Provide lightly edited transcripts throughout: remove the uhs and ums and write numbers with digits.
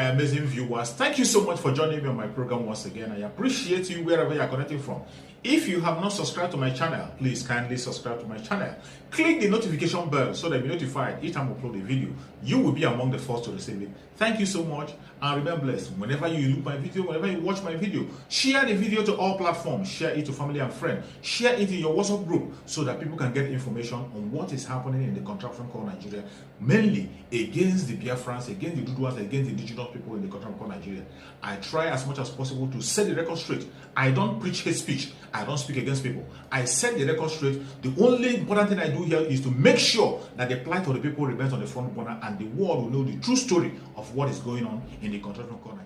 my amazing viewers. Thank you so much for joining me on my program once again. I appreciate you wherever you are connecting from. If you have not subscribed to my channel, please kindly subscribe to my channel. Click the notification bell so that you'll be notified each time I upload a video. You will be among the first to receive it. Thank you so much and remain blessed. Whenever you look my video, whenever you watch my video, share the video to all platforms. Share it to family and friends. Share it in your WhatsApp group so that people can get information on what is happening in the contraption called Nigeria, mainly against the Biafrans, against the Duduas, against the indigenous people in the contraption called Nigeria. I try as much as possible to set the record straight. I don't preach hate speech. I don't speak against people. I set the record straight. The only important thing I do here is to make sure that the plight of the people remains on the front burner and the world will know the true story of what is going on in the contraption called Nigeria.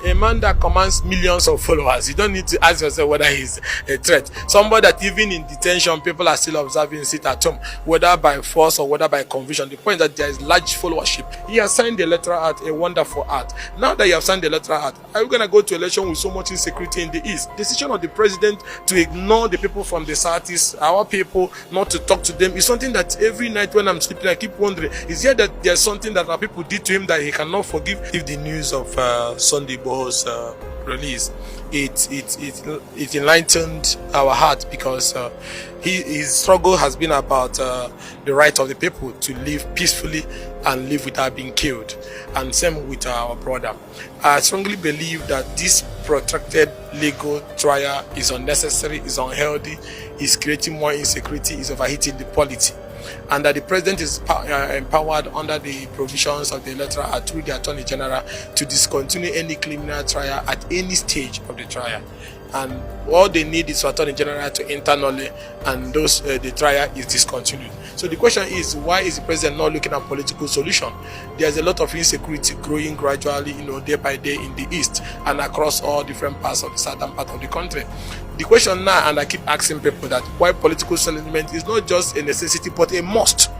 A man that commands millions of followers, you don't need to ask yourself whether he's a threat. Somebody that even in detention, people are still observing, sit at home, whether by force or whether by conviction. The point that there is large followership. He has signed the electoral act, a wonderful act. Now that you have signed the electoral act, are you going to go to election with so much insecurity in the East? Decision of the president to ignore the people from the Southeast, our people, not to talk to them, is something that every night when I'm sleeping, I keep wondering, is there that there's something that our people did to him that he cannot forgive? If the news of Sunday release, it enlightened our heart because his struggle has been about the right of the people to live peacefully and live without being killed, and same with our brother. I strongly believe that this protracted legal trial is unnecessary, is unhealthy, is creating more insecurity, is overheating the polity, and that the president is empowered under the provisions of the electoral act through the Attorney General to discontinue any criminal trial at any stage of the trial. And all they need is for Attorney General to internally, and the trial is discontinued. So the question is, why is the president not looking at political solution? There's a lot of insecurity growing gradually, day by day in the East and across all different parts of the southern part of the country. The question now, and I keep asking people, that why political settlement is not just a necessity but a must,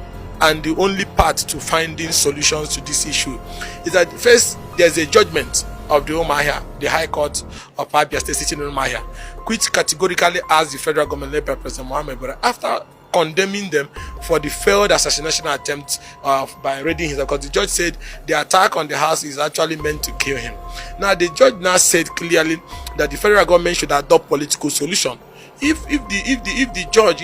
and the only path to finding solutions to this issue is that first there's a judgment of the Umahia, the High Court of Abia State sitting in Umahia, which categorically asked the federal government led by President Muhammad Buhari, after condemning them for the failed assassination attempt by raiding his house, because the judge said the attack on the house is actually meant to kill him. Now the judge now said clearly that the federal government should adopt political solution. If the judge,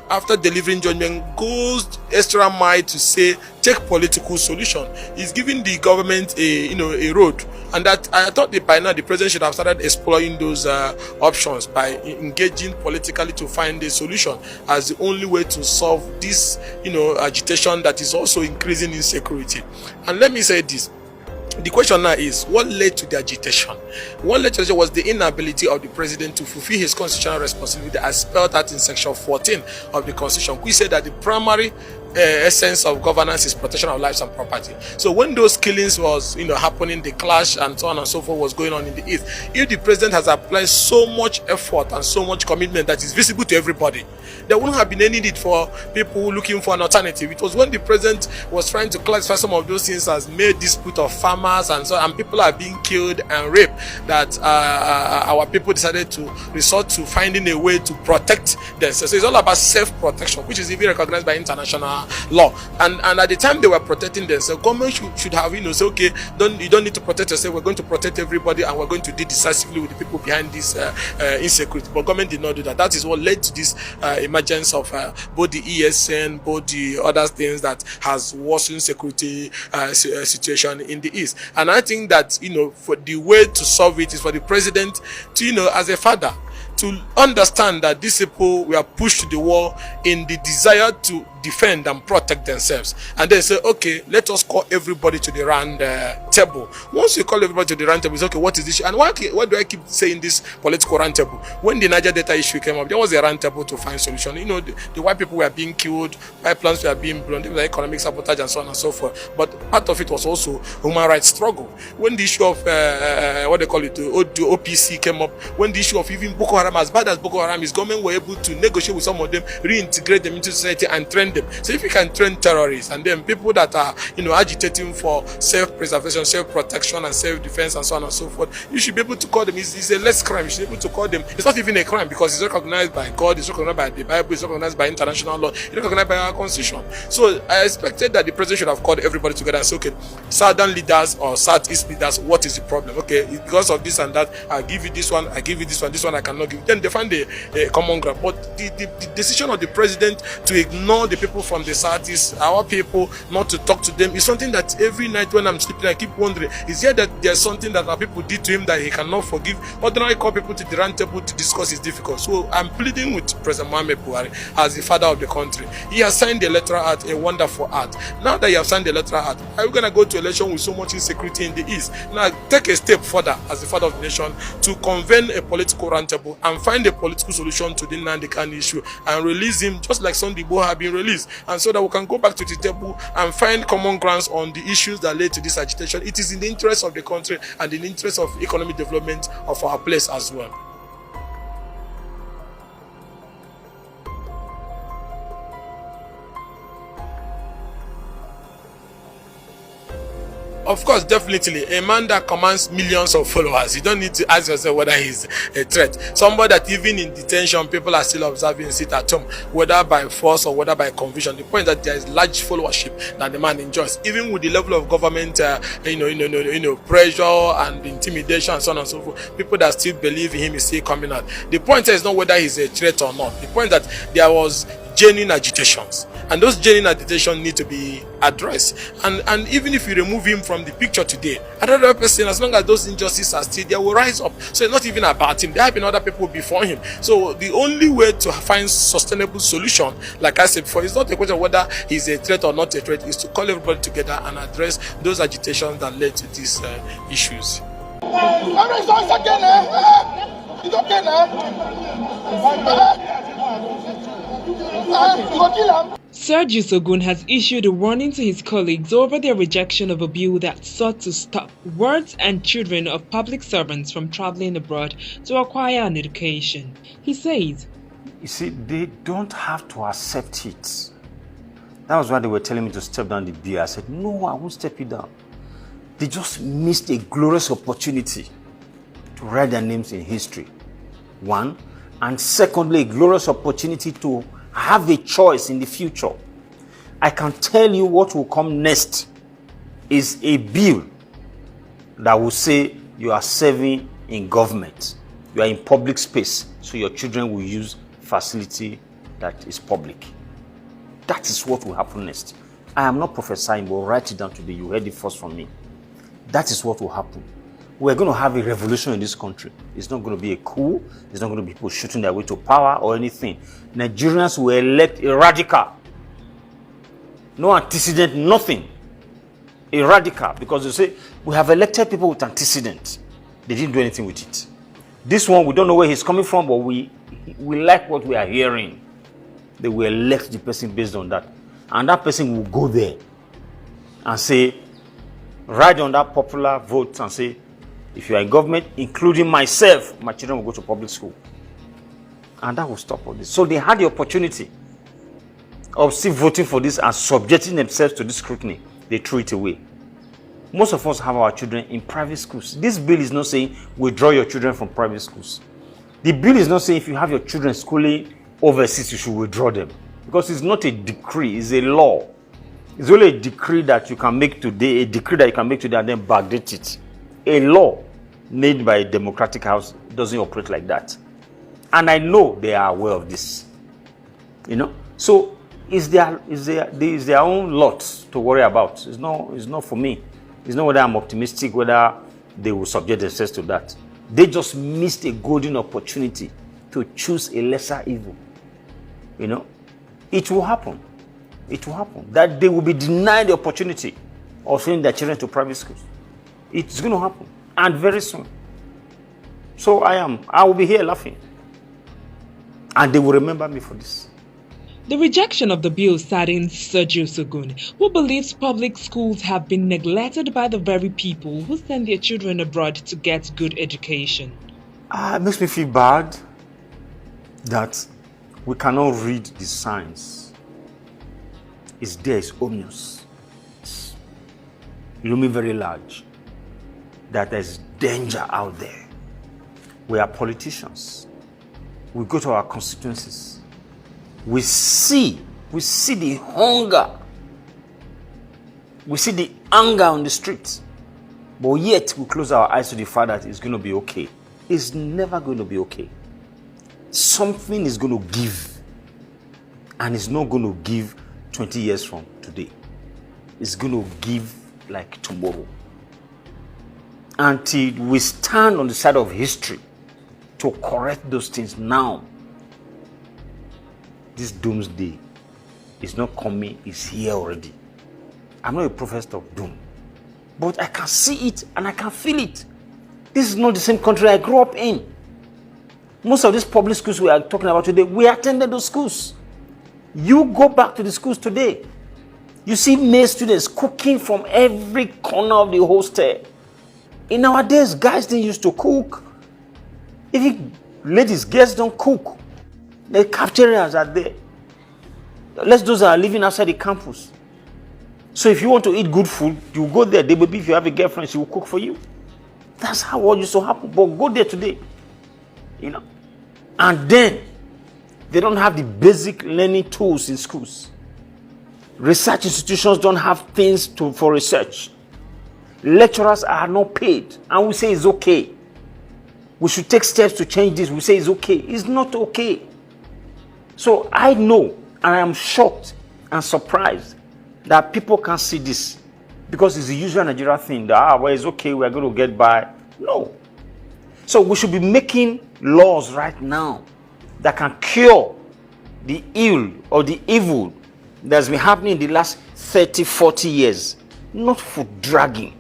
after delivering judgment, goes extra mile to say take political solution, is giving the government a road, and that I thought that by now the president should have started exploring those options by engaging politically to find a solution as the only way to solve this agitation that is also increasing insecurity. And let me say this. The question now is, what led to the agitation? What led to the agitation was the inability of the president to fulfill his constitutional responsibility as spelled out in section 14 of the constitution, which said that the primary essence of governance is protection of lives and property. So when those killings was happening, the clash and so on and so forth was going on in the East, if the president has applied so much effort and so much commitment that is visible to everybody, there wouldn't have been any need for people looking for an alternative. It was when the president was trying to classify some of those things as made dispute of farmers and so, and people are being killed and raped, that our people decided to resort to finding a way to protect themselves. So it's all about self-protection, which is even recognized by international law. And at the time they were protecting themselves, government should have say, okay, you don't need to protect yourself, we're going to protect everybody and we're going to deal decisively with the people behind this insecurity. But government did not do that. That is what led to this emergence of both the ESN, both the other things that has worsened security situation in the East. And I think that for the way to solve it is for the president to as a father, to understand that these people were pushed to the wall in the desire to defend and protect themselves, and then say, okay, let us call everybody to the round table. Once you call everybody to the round table, it's okay, what is this issue? And why do I keep saying this political round table? When the Niger Delta issue came up, there was a round table to find solution. The white people were being killed, pipelines were being blown, there was economic sabotage and so on and so forth. But part of it was also human rights struggle. When the issue of the OPC came up, when the issue of even Boko Haram, as bad as Boko Haram is, government were able to negotiate with some of them, reintegrate them into society and train train them. So if you can train terrorists and then people that are, agitating for self-preservation, self-protection, and self-defense, and so on and so forth, you should be able to call them. It's a less crime. You should be able to call them. It's not even a crime because it's recognized by God, it's recognized by the Bible, it's recognized by international law, it's recognized by our constitution. So I expected that the president should have called everybody together and say, okay, southern leaders or southeast leaders, what is the problem? Okay, because of this and that, I give you this one, I give you this one I cannot give. Then they find a common ground. But the decision of the president to ignore the people from the southeast, our people, not to talk to them, is something that every night when I'm sleeping, I keep wondering, is here that there's something that our people did to him that he cannot forgive? Ordinarily call people to the round table to discuss is difficult. So I'm pleading with President Muhammad Buhari as the father of the country. He has signed the electoral act, a wonderful act. Now that you have signed the electoral act, are we going to go to election with so much insecurity in the east? Now take a step further as the father of the nation to convene a political roundtable and find a political solution to the Nnamdi Kanu issue and release him just like Sunday Igboho have been released, and so that we can go back to the table and find common grounds on the issues that led to this agitation. It is in the interest of the country and in the interest of economic development of our place as well. Of course, definitely, a man that commands millions of followers, you don't need to ask yourself whether he's a threat. Somebody that even in detention, people are still observing, sit at home, whether by force or whether by conviction. The point that there is large followership that the man enjoys, even with the level of government, pressure and intimidation and so on and so forth. People that still believe in him is still coming out. The point is not whether he's a threat or not. The point that there was genuine agitations, and those genuine agitations need to be addressed. And even if you remove him from the picture today, another person, as long as those injustices are still there, will rise up. So it's not even about him. There have been other people before him. So the only way to find sustainable solution, like I said before, it's not a question of whether he's a threat or not a threat. Is to call everybody together and address those agitations that led to these issues. Sergio Sogun has issued a warning to his colleagues over their rejection of a bill that sought to stop wards and children of public servants from traveling abroad to acquire an education. He says, you see, they don't have to accept it. That was why they were telling me to step down the bill. I said, no, I won't step it down. They just missed a glorious opportunity to write their names in history. One. And secondly, a glorious opportunity to have a choice in the future. I can tell you what will come next is a bill that will say you are serving in government. You are in public space, so your children will use facility that is public. That is what will happen next. I am not prophesying, but write it down today. You heard it first from me. That is what will happen. We're going to have a revolution in this country. It's not going to be a coup. It's not going to be people shooting their way to power or anything. Nigerians will elect a radical. No antecedent, nothing. A radical, because they say, we have elected people with antecedent. They didn't do anything with it. This one, we don't know where he's coming from, but we like what we are hearing. They will elect the person based on that. And that person will go there and say, write on that popular vote and say, if you are in government, including myself, my children will go to public school. And that will stop all this. So they had the opportunity of still voting for this and subjecting themselves to this scrutiny. They threw it away. Most of us have our children in private schools. This bill is not saying withdraw your children from private schools. The bill is not saying if you have your children schooling overseas, you should withdraw them. Because it's not a decree, it's a law. It's only a decree that you can make today, and then backdate it. A law made by a democratic house doesn't operate like that. And I know they are aware of this. So it's their own lot to worry about. It's not for me. It's not whether I'm optimistic, whether they will subject themselves to that. They just missed a golden opportunity to choose a lesser evil. It will happen. It will happen. That they will be denied the opportunity of sending their children to private schools. It's going to happen. And very soon. So I will be here laughing. And they will remember me for this. The rejection of the bill saddens Sergio Sogun, who believes public schools have been neglected by the very people who send their children abroad to get good education. It makes me feel bad that we cannot read the signs is there, is ominous. It's looming very large. That there's danger out there. We are politicians. We go to our constituencies. We see the hunger. We see the anger on the streets. But yet we close our eyes to the fact that it's going to be okay. It's never going to be okay. Something is going to give. And it's not going to give 20 years from today. It's going to give like tomorrow. Until we stand on the side of history to correct those things now. This doomsday is not coming, it's here already. I'm not a prophet of doom. But I can see it and I can feel it. This is not the same country I grew up in. Most of these public schools we are talking about today, we attended those schools. You go back to the schools today. You see male students cooking from every corner of the hostel. In our days, guys didn't used to cook. Even ladies, girls don't cook. The cafeterias are there. Unless those are living outside the campus. So if you want to eat good food, you go there. They will be, if you have a girlfriend, she will cook for you. That's how what used to happen. But go there today. You know. And then, they don't have the basic learning tools in schools. Research institutions don't have things for research. Lecturers are not paid. And we say it's okay. We should take steps to change this. We say it's okay. It's not okay. So I know, and I am shocked and surprised that people can't see this. Because it's the usual Nigeria thing that, well, it's okay, we're going to get by. No. So we should be making laws right now that can cure the ill or the evil that's been happening in the last 30, 40 years. Not for dragging.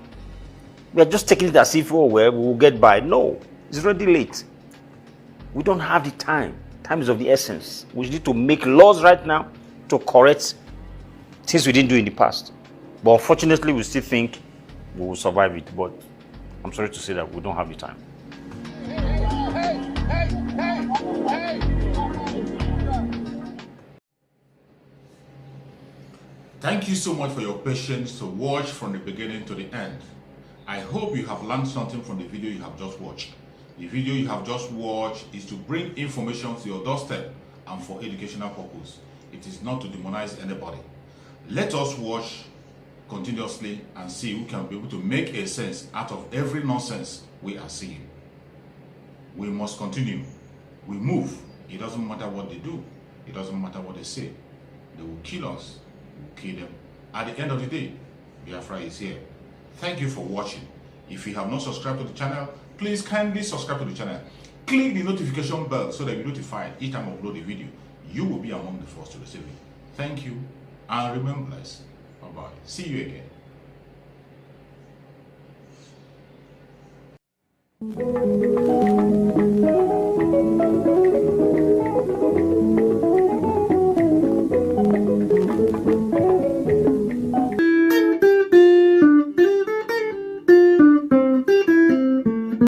We are just taking it as if, oh, well, we will get by. No, it's already late. We don't have the time. Time is of the essence. We need to make laws right now to correct things we didn't do in the past. But unfortunately, we still think we will survive it. But I'm sorry to say that we don't have the time. Thank you so much for your patience to watch from the beginning to the end. I hope you have learned something from the video you have just watched. The video you have just watched is to bring information to your doorstep and for educational purpose. It is not to demonize anybody. Let us watch continuously and see who can be able to make a sense out of every nonsense we are seeing. We must continue. We move. It doesn't matter what they do. It doesn't matter what they say. They will kill us. We will kill them. At the end of the day, Biafra is here. Thank you for watching. If you have not subscribed to the channel, please kindly subscribe to the channel. Click the notification bell so that you're notified each time I upload a video. You will be among the first to receive it. Thank you and remember this. Bye-bye. See you again.